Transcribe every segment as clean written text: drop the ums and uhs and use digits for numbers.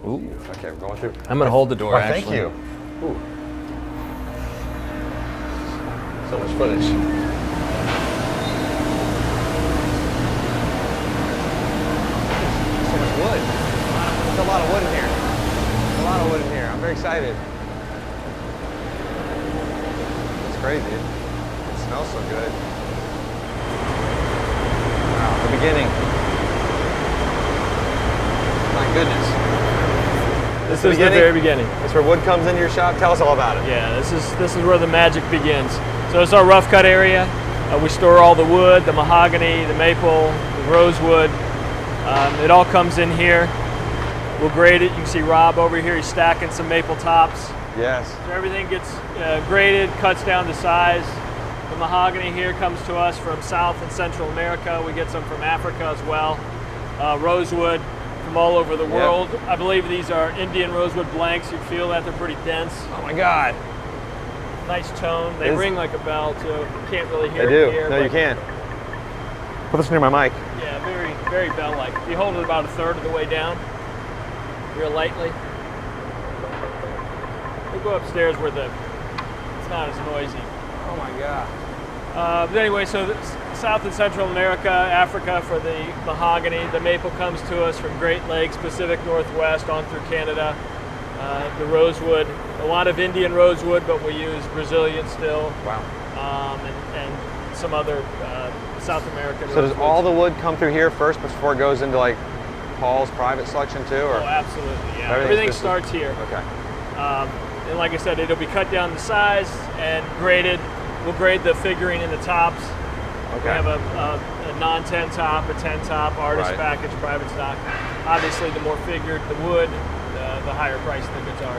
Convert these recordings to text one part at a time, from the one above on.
Ooh. Okay, we're going through. I'm going to hold the door, Thank actually. you. Ooh. So much footage. So much wood. There's a lot of wood in here. A lot of wood in here. I'm very excited. It's crazy. It smells so good. Wow, the beginning. My goodness. This is the very beginning. That's where wood comes into your shop. Tell us all about it. Yeah, this is where the magic begins. So it's our rough cut area. We store all the wood, the mahogany, the maple, the rosewood. It all comes in here. We'll grade it. You can see Rob over here. He's stacking some maple tops. Yes. So everything gets graded, cuts down to size. The mahogany here comes to us from South and Central America. We get some from Africa as well. Rosewood from all over the world. Yep. I believe these are Indian rosewood blanks. You feel that they're pretty dense. Oh my God. Nice tone. They ring like a bell too. You can't really hear it it here. No, you can't. Put this near my mic. Yeah, very, very bell-like. You hold it about a third of the way down, real lightly. We'll go upstairs where it's not as noisy. Oh my God. But anyway, so South and Central America, Africa for the mahogany. The maple comes to us from Great Lakes, Pacific Northwest, on through Canada. The rosewood, a lot of Indian rosewood, but we use Brazilian still. Wow. And some other South American So does all the wood come through here first before it goes into like Paul's private selection too? Or? Oh, absolutely, yeah. Everything starts here. Okay. And like I said, it'll be cut down to size and graded. We'll grade the figuring in the tops. Okay. We have a non-10 top, a 10 top, artist package, private stock. Obviously, the more figured the wood, the higher price the guitar.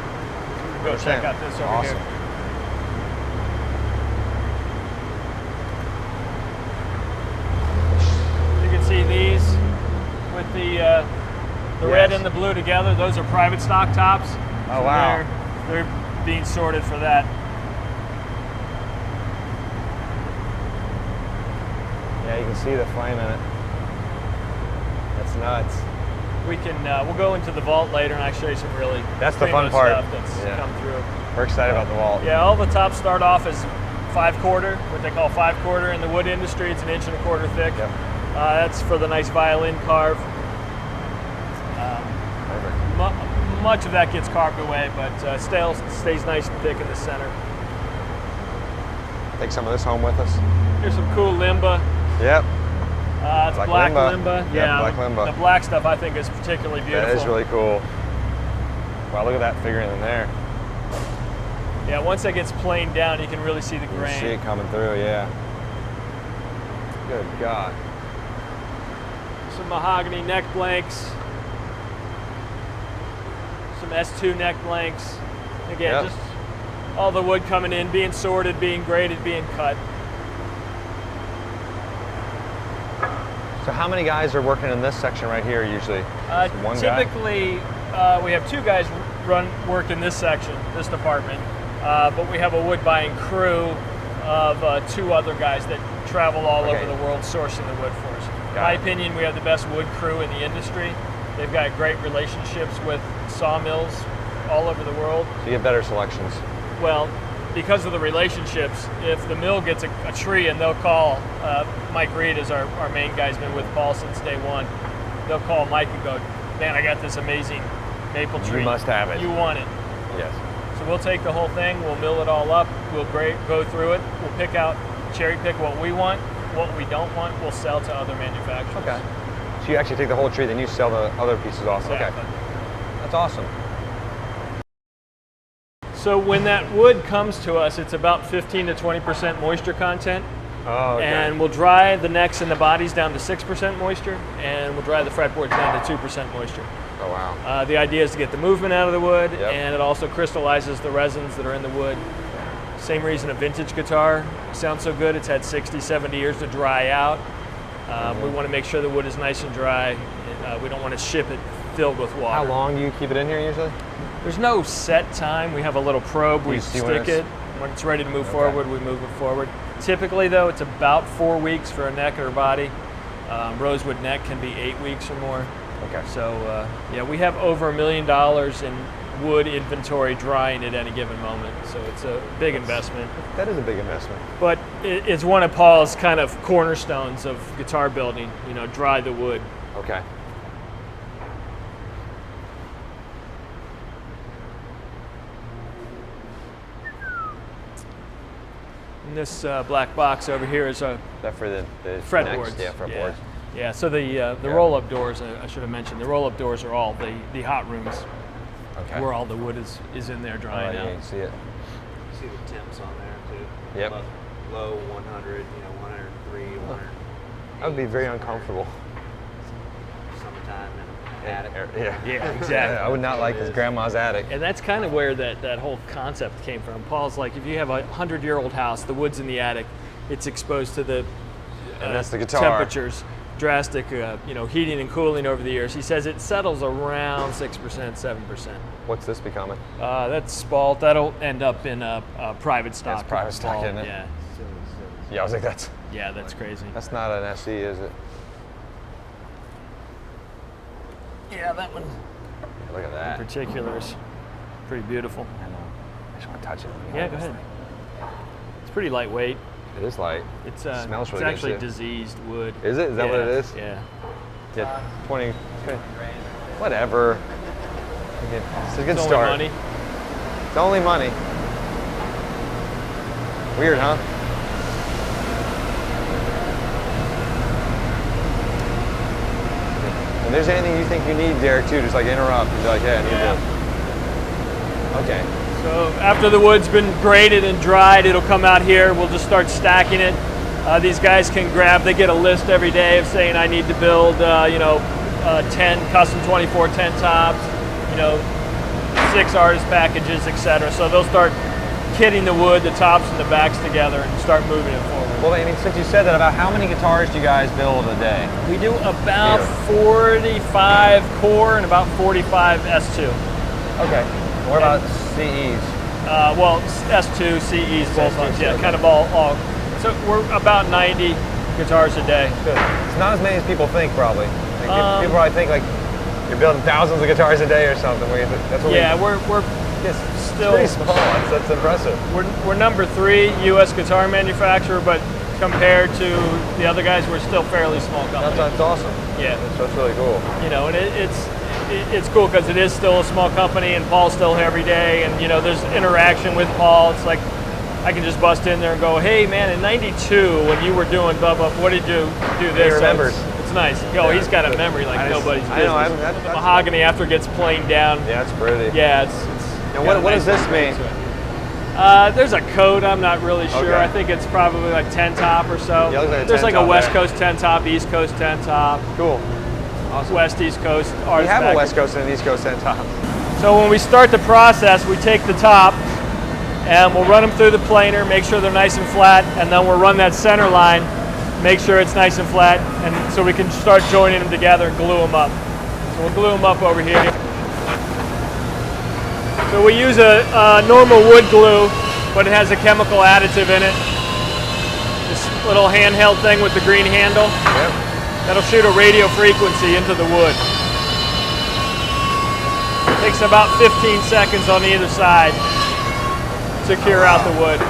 Go check out this over here. You can see these with the red and the blue together. Those are private stock tops. Oh, wow. They're being sorted for that. Yeah, you can see the flame in it. That's nuts. We can, we'll go into the vault later and I'll show you some really That's the fun part. Stuff that's come through. We're excited about the vault. Yeah, all the tops start off as 5/4, what they call 5/4 in the wood industry. It's 1 1/4 inch thick. Yep. That's for the nice violin carve. Much of that gets carved away, but still stays nice and thick in the center. Take some of this home with us. Here's some cool limba. Yep. It's black limba. Yeah, black limba. The black stuff I think is particularly beautiful. That is really cool. Wow, look at that figuring in there. Yeah, once that gets planed down, you can really see the grain. You see it coming through, yeah. Good God. Some mahogany neck blanks. Some S2 neck blanks. Again, just all the wood coming in, being sorted, being graded, being cut. So how many guys are working in this section right here usually? One typically, we have 2 guys work in this section, this department, but we have a wood buying crew of 2 other guys that travel all over the world sourcing the wood for us. In my opinion, we have the best wood crew in the industry. They've got great relationships with sawmills all over the world. So you get better selections. Well, because of the relationships, if the mill gets a tree and they'll call, Mike Reed is our main guy, has been with Paul since day one. They'll call Mike and go, man, I got this amazing maple tree. You must have it. You want it. Yes. So we'll take the whole thing, we'll mill it all up, we'll go through it, we'll cherry pick what we want, what we don't want, we'll sell to other manufacturers. Okay. So you actually take the whole tree, then you sell the other pieces also. Exactly. Okay. That's awesome. So when that wood comes to us, it's about 15 to 20% moisture content. Oh, okay. And we'll dry the necks and the bodies down to 6% moisture, and we'll dry the fretboards down to 2% moisture. Oh, wow. The idea is to get the movement out of the wood, and it also crystallizes the resins that are in the wood. Same reason a vintage guitar sounds so good. It's had 60, 70 years to dry out. We want to make sure the wood is nice and dry. We don't want to ship it filled with water. How long do you keep it in here usually? There's no set time. We have a little probe. We stick it. When it's ready to move forward, we move it forward. Typically, though, it's about 4 weeks for a neck or a body. Rosewood neck can be 8 weeks or more. Okay. So yeah, we have over $1 million in wood inventory drying at any given moment. So it's a big investment. That is a big investment. But it's one of Paul's kind of cornerstones of guitar building, you know, dry the wood. Okay. And this black box over here is a That for the fretboards. Yeah, fretboards. Yeah. So the roll-up doors, I should have mentioned, the roll-up doors are all the hot rooms, Okay. where all the wood is in there drying out. You can see it. You see the temps on there too. Yep. Low 100, 103, 100. That would be very uncomfortable. Summertime in an attic. Yeah, exactly. I would not like his grandma's attic. And that's kind of where that whole concept came from. Paul's like, if you have a 100-year-old house, the wood's in the attic, it's exposed to the, And that's the guitar. temperatures, drastic, heating and cooling over the years. He says it settles around 6%, 7%. What's this becoming? That's spalt. That'll end up in a private stock. That's private stock, spalt. isn't it? Yeah. Yeah, I was like, that's Crazy. that's not an SE, is it? Yeah, that one Look at in that. particular is pretty beautiful. I know. I just want to touch it. Yeah, go ahead. It's pretty lightweight. It is light. It's smells really it's actually good, too. diseased wood. Is it? Is that what it is? Yeah. Yeah, 20. Whatever. It's a good It's start. only money. It's only money. Weird, huh? If there's anything you think you need, Derek, too, just like interrupt and be like, yeah, I need this. Okay. So after the wood's been graded and dried, it'll come out here. We'll just start stacking it. These guys can they get a list every day of saying I need to build, 10 custom 2410 tops, 6 artist packages, etc. So they'll start kitting the wood, the tops and the backs together and start moving it forward. Well, I mean, since you said that, about how many guitars do you guys build a day? We do about 45 core and about 45 S2. Okay. What about CEs? S2, CEs, both S2, ones. Yeah, okay. kind of all. So we're about 90 guitars a day. Good. It's not as many as people think, probably. Like, people probably think like you're building thousands of guitars a day or something. That's what we're it's still pretty small. That's impressive. We're number 3 U.S. guitar manufacturer, but compared to the other guys, we're still fairly small company. That's awesome. Yeah, That's really cool. and it's cool because it is still a small company, and Paul's still here every day, and there's interaction with Paul. It's like I can just bust in there and go, hey man, in '92 when you were doing blah blah, what did you do this? He remembers. It's nice. He's got a memory like nobody's business. I know. That's mahogany after it gets planed down. Yeah, it's pretty. Yeah, it's Now, what does this mean? There's a code, I'm not really sure. Okay. I think it's probably like 10 top or so. Yeah, it looks like a There's 10 like a top West there. Coast 10 top, East Coast 10 top, Cool. Awesome. West East Coast. We have a West Coast and an East Coast 10 top. So when we start the process, we take the top and we'll run them through the planer, make sure they're nice and flat, and then we'll run that center line, make sure it's nice and flat, and so we can start joining them together and glue them up. So we'll glue them up over here. So we use a normal wood glue, but it has a chemical additive in it. This little handheld thing with the green handle. Yep. That'll shoot a radio frequency into the wood. Takes about 15 seconds on either side to cure out the wood.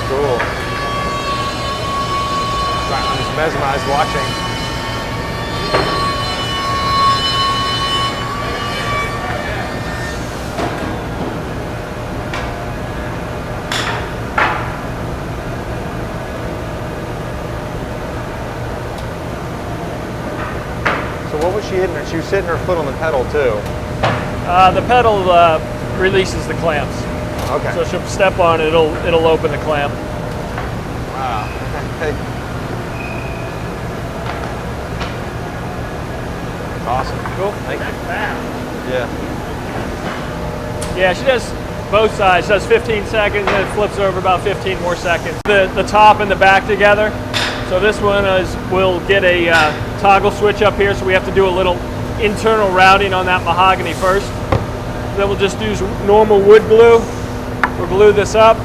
Cool. I'm just mesmerized watching. So what was she hitting? She was hitting her foot on the pedal too. The pedal releases the clamps. Okay. So she'll step on it, it'll open the clamp. Wow. Awesome. Cool. Thank you. Yeah. Yeah, she does both sides. She does 15 seconds and it flips over about 15 more seconds. The top and the back together. So this one we'll get a toggle switch up here, so we have to do a little internal routing on that mahogany first. Then we'll just use normal wood glue We'll glue this up.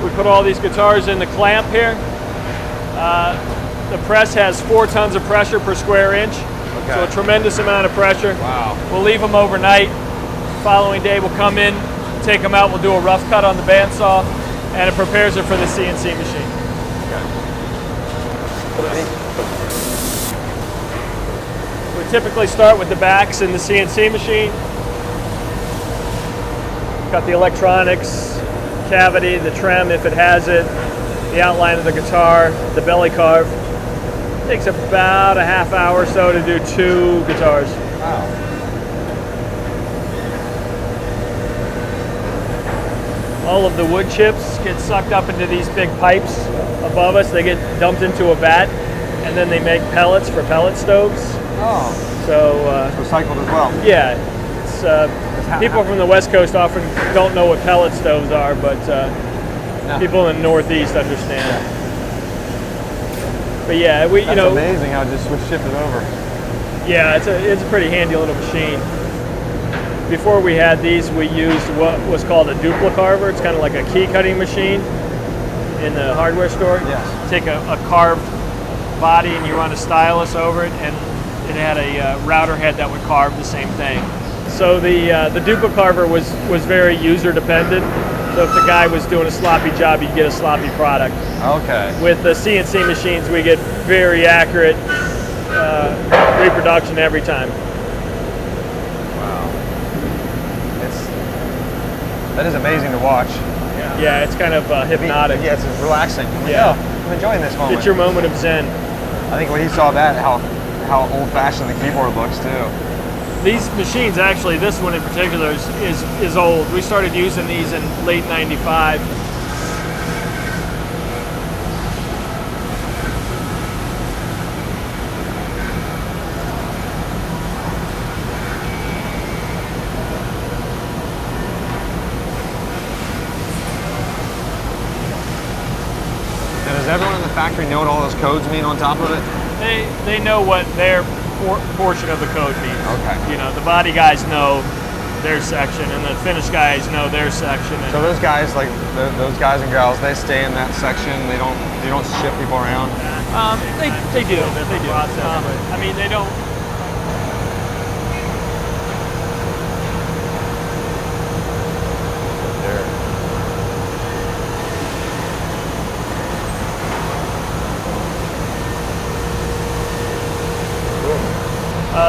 We put all these guitars in the clamp here. The press has 4 tons of pressure per square inch, so a tremendous amount of pressure. Wow. We'll leave them overnight. Following day, we'll come in, take them out. We'll do a rough cut on the bandsaw, and it prepares it for the CNC machine. We typically start with the backs in the CNC machine. Got the electronics, cavity, the trem if it has it, the outline of the guitar, the belly carve. Takes about a half hour or so to do 2 guitars. Wow. All of the wood chips get sucked up into these big pipes above us. They get dumped into a vat, and then they make pellets for pellet stoves. Oh. So it's recycled as well. Yeah. It's, people from the West Coast often don't know what pellet stoves are, but people in the Northeast understand. Yeah. But yeah, That's amazing how it just was shifted over. Yeah, it's a pretty handy little machine. Before we had these, we used what was called a duplicarver. It's kind of like a key cutting machine in the hardware store. Yes. Take a carved body and you run a stylus over it, and it had a router head that would carve the same thing. So the duplicarver was very user dependent. So if the guy was doing a sloppy job, you'd get a sloppy product. Okay. With the CNC machines, we get very accurate reproduction every time. Wow. That is amazing to watch. Yeah, it's kind of hypnotic. Yeah, it's relaxing. Yeah. I'm enjoying this moment. It's your moment of zen. I think when he saw that, how old-fashioned the keyboard looks too. These machines, actually, this one in particular is old. We started using these in late '95. And does everyone in the factory know what all those codes mean on top of it? They know what their portion of the code means. Okay. You know, the body guys know their section, and the finish guys know their section. And So those guys, like those guys and gals, they stay in that section. They don't ship people around. They do. They do. I mean, they don't.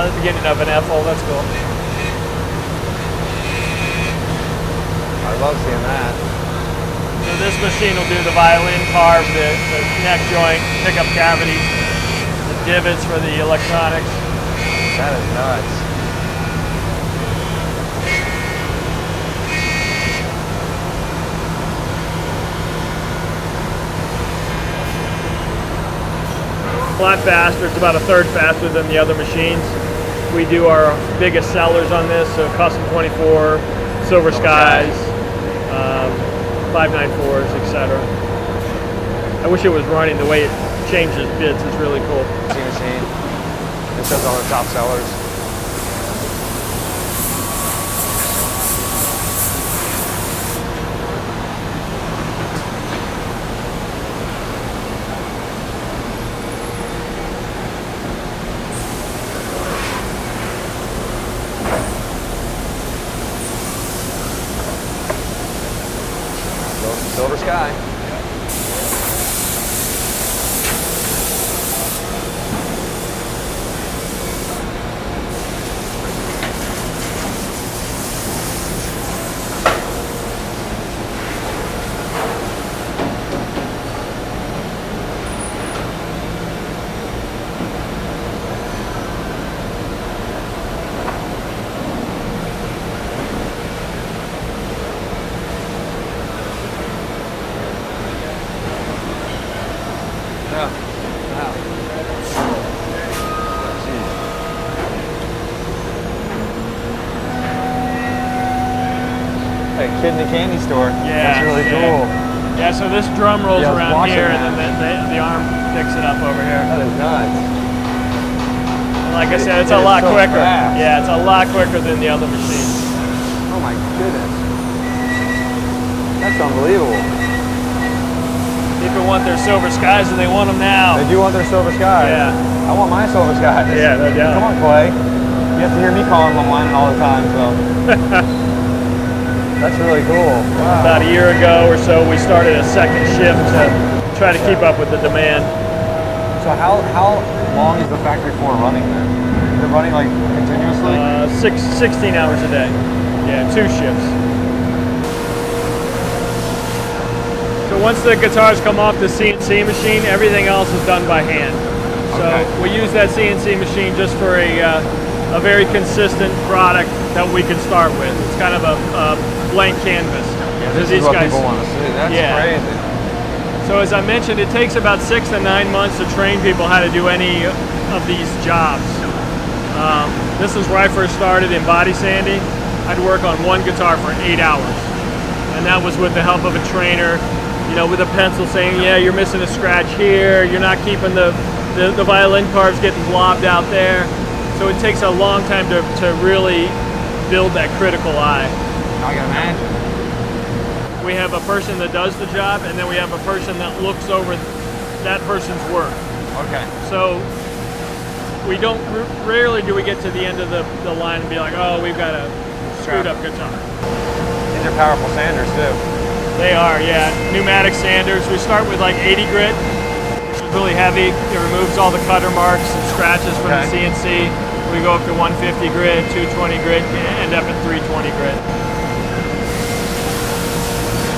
The beginning of an F-hole, that's cool. I love seeing that. So this machine will do the violin carve, the neck joint, pickup cavities, the divots for the electronics. That is nuts. A lot faster. It's about a third faster than the other machines. We do our biggest sellers on this, so Custom 24, Silver Skies, 594s, etc. I wish it was running. The way it changes bits is really cool. Machine. It says all the top sellers. Silver Sky. Yeah. Wow. Jeez. Like a kid in a candy store. Yeah, That's really cool. Yeah, so this drum rolls Yeah, I was around watching here, that. and then the arm picks it up over here. That is nuts. And like I said, it's It a is lot so quicker. fast. Yeah, it's a lot quicker than the other machines. Oh my goodness. That's unbelievable. People want their silver skies and they want them now. They do want their silver skies. Yeah. I want my silver skies. Yeah, no doubt. Come on, Clay. You have to hear me calling them one all the time, so. That's really cool. Wow. About a year ago or so, we started a second shift to try to keep up with the demand. So how long is the factory floor running then? Is it running like continuously? 16 hours a day. Yeah, 2 shifts. So once the guitars come off the CNC machine, everything else is done by hand. So we use that CNC machine just for a very consistent product that we can start with. It's kind of a blank canvas. Yeah, this is what people want to see. That's crazy. So as I mentioned, it takes about 6 to 9 months to train people how to do any of these jobs. This is where I first started in body sanding. I'd work on one guitar for 8 hours. And that was with the help of a trainer, you know, with a pencil saying, yeah, you're missing a scratch here, you're not keeping the violin carves getting blobbed out there. So it takes a long time to really build that critical eye. I can imagine. We have a person that does the job, and then we have a person that looks over that person's work. Okay. So we don't, rarely do we get to the end of the line and be like, oh, we've got a screwed up guitar. These are powerful sanders too. They are, yeah. Pneumatic sanders. We start with like 80 grit, which is really heavy. It removes all the cutter marks and scratches from the CNC. We go up to 150 grit, 220 grit, and end up at 320 grit.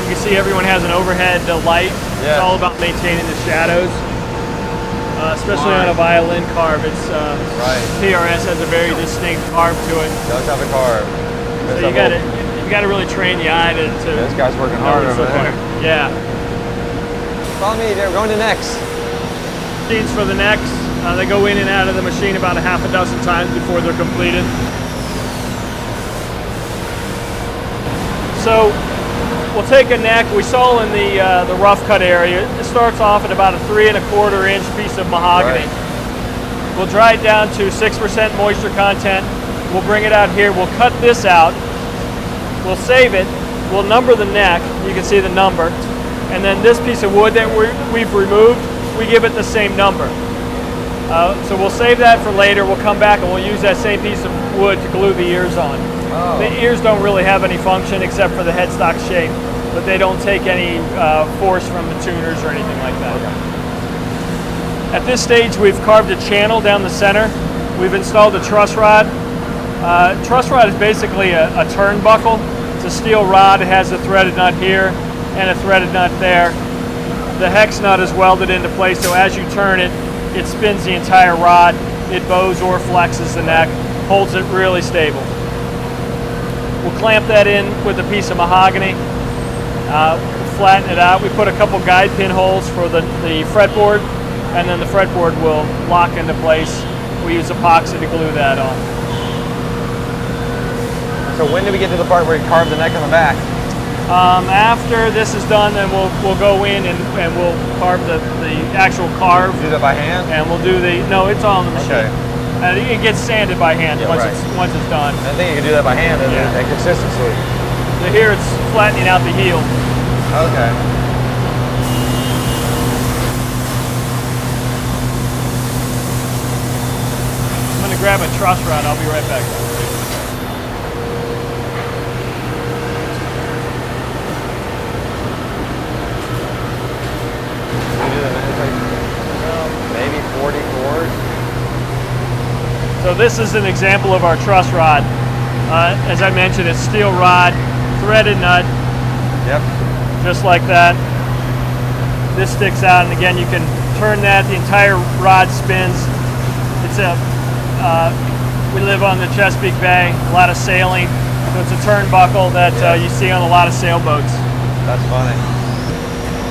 You can see everyone has an overhead light. Yeah. It's all about maintaining the shadows. Especially on a violin carve, it's PRS has a very distinct carve to it. It does have a carve. So you got to really train the eye to. This guy's working hard over there. Yeah. Follow me. They're going to necks. Machines for the necks. They go in and out of the machine about a half a dozen times before they're completed. So we'll take a neck. We saw in the rough cut area. It starts off at about a 3 1/4 inch piece of mahogany. Right. We'll dry it down to 6% moisture content. We'll bring it out here. We'll cut this out. We'll save it. We'll number the neck. You can see the number. And then this piece of wood that we've removed, we give it the same number. So we'll save that for later. We'll come back and we'll use that same piece of wood to glue the ears on. Oh. The ears don't really have any function except for the headstock shape, but they don't take any force from the tuners or anything like that. Okay. At this stage, we've carved a channel down the center. We've installed a truss rod. Truss rod is basically a turnbuckle. It's a steel rod. It has a threaded nut here and a threaded nut there. The hex nut is welded into place, so as you turn it, it spins the entire rod. It bows or flexes the neck, holds it really stable. We'll clamp that in with a piece of mahogany, flatten it out. We put a couple guide pin holes for the fretboard, and then the fretboard will lock into place. We use epoxy to glue that on. So when do we get to the part where you carve the neck on the back? After this is done, then we'll go in and we'll carve the actual carve. Do that by hand? And we'll do no, it's all on the machine. Okay. It gets sanded by hand once it's done. I think you can do that by hand at consistency. So here it's flattening out the heel. Okay. I'm going to grab a truss rod. I'll be right back. Maybe 40 cores. So this is an example of our truss rod. As I mentioned, it's steel rod, threaded nut. Yep. Just like that. This sticks out, and again, you can turn that. The entire rod spins. It's we live on the Chesapeake Bay, a lot of sailing, so it's a turnbuckle that you see on a lot of sailboats. That's funny.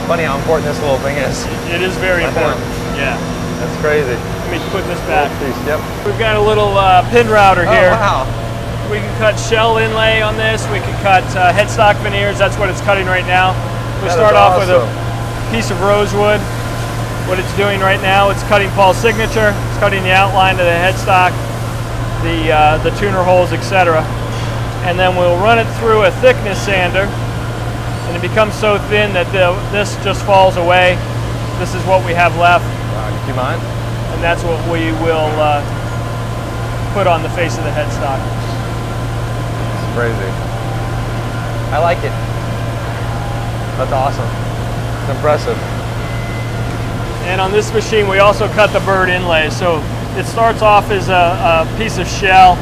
Funny how important this little thing is. It is very important. Yeah. That's crazy. Let me put this back. Yep. We've got a little pin router here. Oh, wow. We can cut shell inlay on this. We can cut headstock veneers. That's what it's cutting right now. We start off with a piece of rosewood. What it's doing right now, it's cutting Paul's signature. It's cutting the outline of the headstock, the tuner holes, etc. And then we'll run it through a thickness sander. And and it becomes so thin that this just falls away. This is what we have left. Do you mind? And that's what we will put on the face of the headstock. It's crazy. I like it. That's awesome. It's impressive. And on this machine, we also cut the bird inlay. So it starts off as a piece of shell.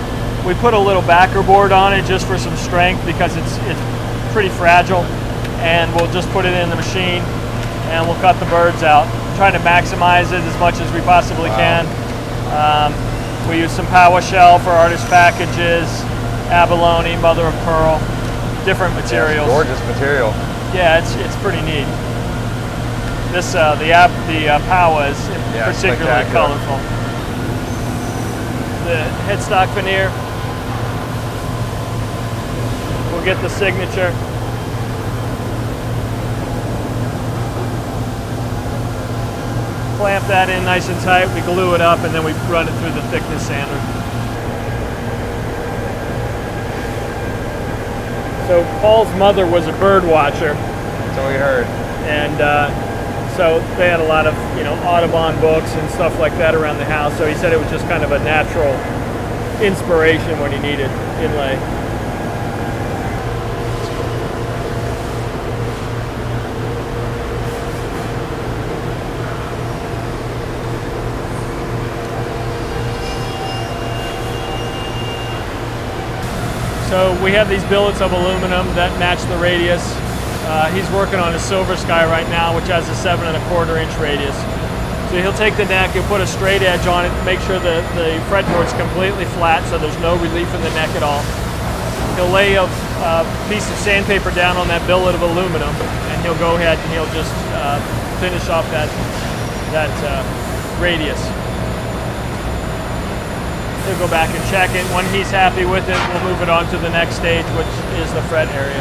We put a little backer board on it just for some strength because it's pretty fragile. And we'll just put it in the machine and we'll cut the birds out. Try to maximize it as much as we possibly can. We use some power shell for artist packages, abalone, mother of pearl, different materials. Yeah, gorgeous material. Yeah, it's pretty neat. This the Powa is particularly colorful. The headstock veneer. We'll get the signature. Clamp that in nice and tight. We glue it up and then we run it through the thickness sander. So Paul's mother was a bird watcher. That's what we heard. And so they had a lot of, Audubon books and stuff like that around the house. So he said it was just kind of a natural inspiration when he needed inlay. So we have these billets of aluminum that match the radius. He's working on a Silver Sky right now, which has a 7 1/4 inch radius. So he'll take the neck, he'll put a straight edge on it, make sure the fretboard's completely flat so there's no relief in the neck at all. He'll lay a piece of sandpaper down on that billet of aluminum, and he'll go ahead and he'll just finish off that radius. He'll go back and check it. When he's happy with it, we'll move it on to the next stage, which is the fret area.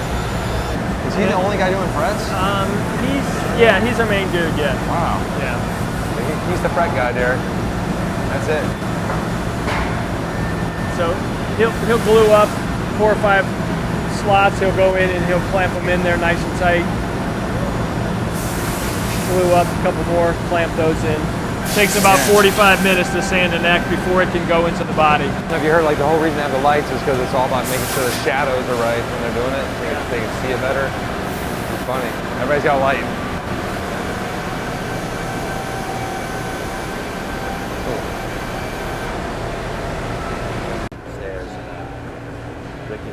Is he the only guy doing frets? He's our main dude, yeah. Wow. Yeah. He's the fret guy, Derek. That's it. So he'll glue up 4 or 5 slots. He'll go in and he'll clamp them in there nice and tight. Glue up a couple more, clamp those in. Takes about 45 minutes to sand a neck before it can go into the body. Have you heard the whole reason they have the lights is because it's all about making sure the shadows are right when they're doing it. They can see it better. It's funny. Everybody's got a light.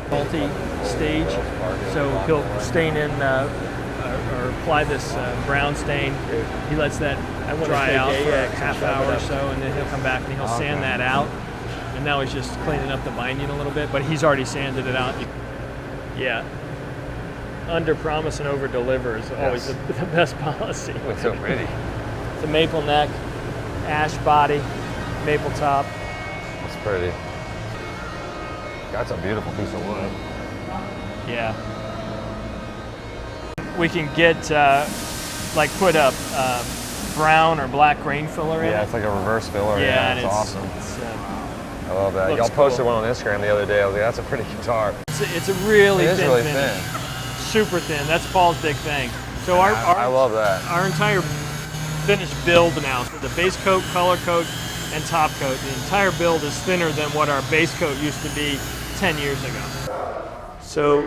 Multi-stage, so he'll stain in or apply this brown stain. He lets that dry out for a half hour or so, and then he'll come back and he'll sand that out. And now he's just cleaning up the binding a little bit, but he's already sanded it out. Yeah. Under promise and over deliver is always the best policy. It's so pretty. It's a maple neck, ash body, maple top. It's pretty. That's a beautiful piece of wood. Yeah. We can get put a brown or black grain filler in. Yeah, it's like a reverse filler. Yeah, it's awesome. I love that. Looks Y'all posted cool. one on Instagram the other day. I was like, that's a pretty guitar. It's a really It is thin really finish. thin. Super thin. That's Paul's big thing. So I love that. Our entire finished build now, so the base coat, color coat, and top coat, the entire build is thinner than what our base coat used to be 10 years ago. So,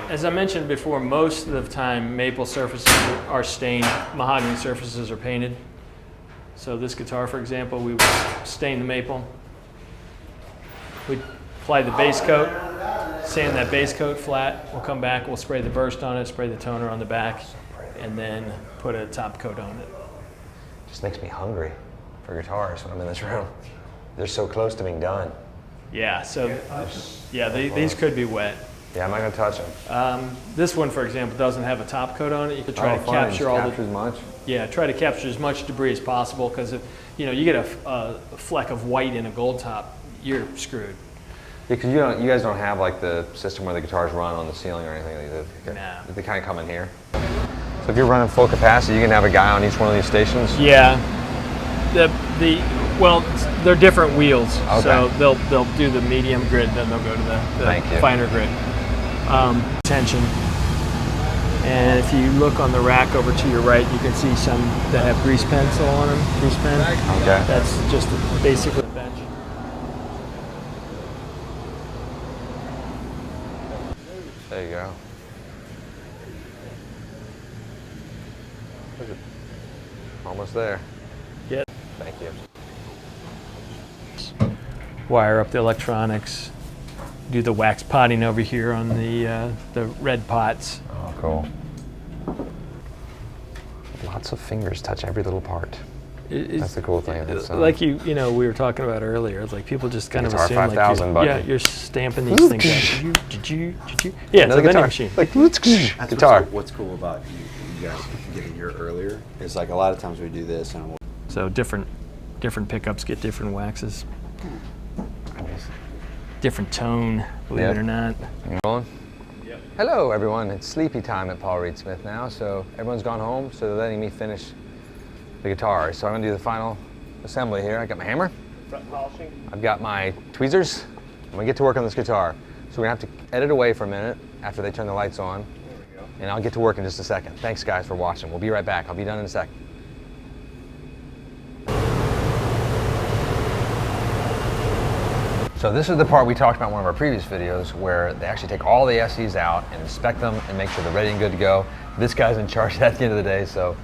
as I mentioned before, most of the time maple surfaces are stained, mahogany surfaces are painted. So this guitar, for example, we would stain the maple. We'd apply the base coat, sand that base coat flat. We'll come back, we'll spray the burst on it, spray the toner on the back, and then put a top coat on it. Just makes me hungry for guitars when I'm in this room. They're so close to being done. Yeah, so these could be wet. Yeah, I'm not gonna touch them. This one, for example, doesn't have a top coat on it. You could try to capture try to capture as much debris as possible, because if you get a fleck of white in a gold top, you're screwed. Yeah, because you guys don't have the system where the guitars run on the ceiling or anything. They kind of come in here. So if you're running full capacity, you can have a guy on each one of these stations. Yeah. Well, they're different wheels, okay. So they'll do the medium grid, then they'll go to the finer grid. Tension. And if you look on the rack over to your right, you can see some that have grease pencil on them. Grease pen. Okay. That's just basically a bench. There you go. Almost there. Get. Thank you. Wire up the electronics. Do the wax potting over here on the red pots. Oh, cool. Lots of fingers touch every little part. That's the cool thing. Like we were talking about earlier. It's like people just kind of Guitar assume 5000 like you're stamping these things out. Did you? Yeah, it's a vending machine. Like That's guitar. What's cool about you guys getting here earlier is like a lot of times we do this and So different pickups get different waxes. Different tone, believe it or not. You rolling? Yep. Hello, everyone. It's sleepy time at Paul Reed Smith now, so everyone's gone home, so they're letting me finish the guitar. So I'm gonna do the final assembly here. I got my hammer. Front polishing. I've got my tweezers. I'm gonna get to work on this guitar. So we're gonna have to edit away for a minute after they turn the lights on. There we go. And I'll get to work in just a second. Thanks, guys, for watching. We'll be right back. I'll be done in a second. So this is the part we talked about in one of our previous videos where they actually take all the SEs out and inspect them and make sure they're ready and good to go. This guy's in charge of that at the end of the day, so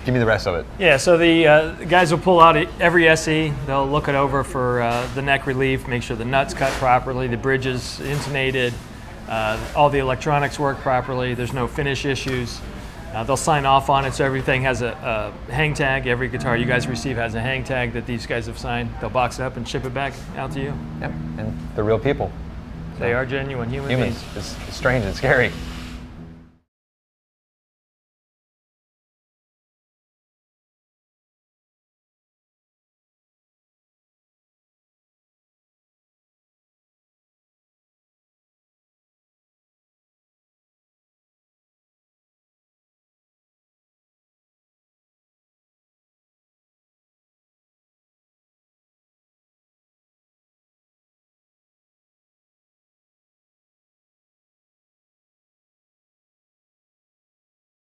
give me the rest of it. Yeah, so the guys will pull out every SE. They'll look it over for the neck relief, make sure the nuts cut properly, the bridge is intonated, all the electronics work properly, there's no finish issues. They'll sign off on it, so everything has a hang tag. Every guitar you guys receive has a hang tag that these guys have signed. They'll box it up and ship it back out to you. Yep, and they're real people. They are genuine human Humans. beings. It's strange and scary.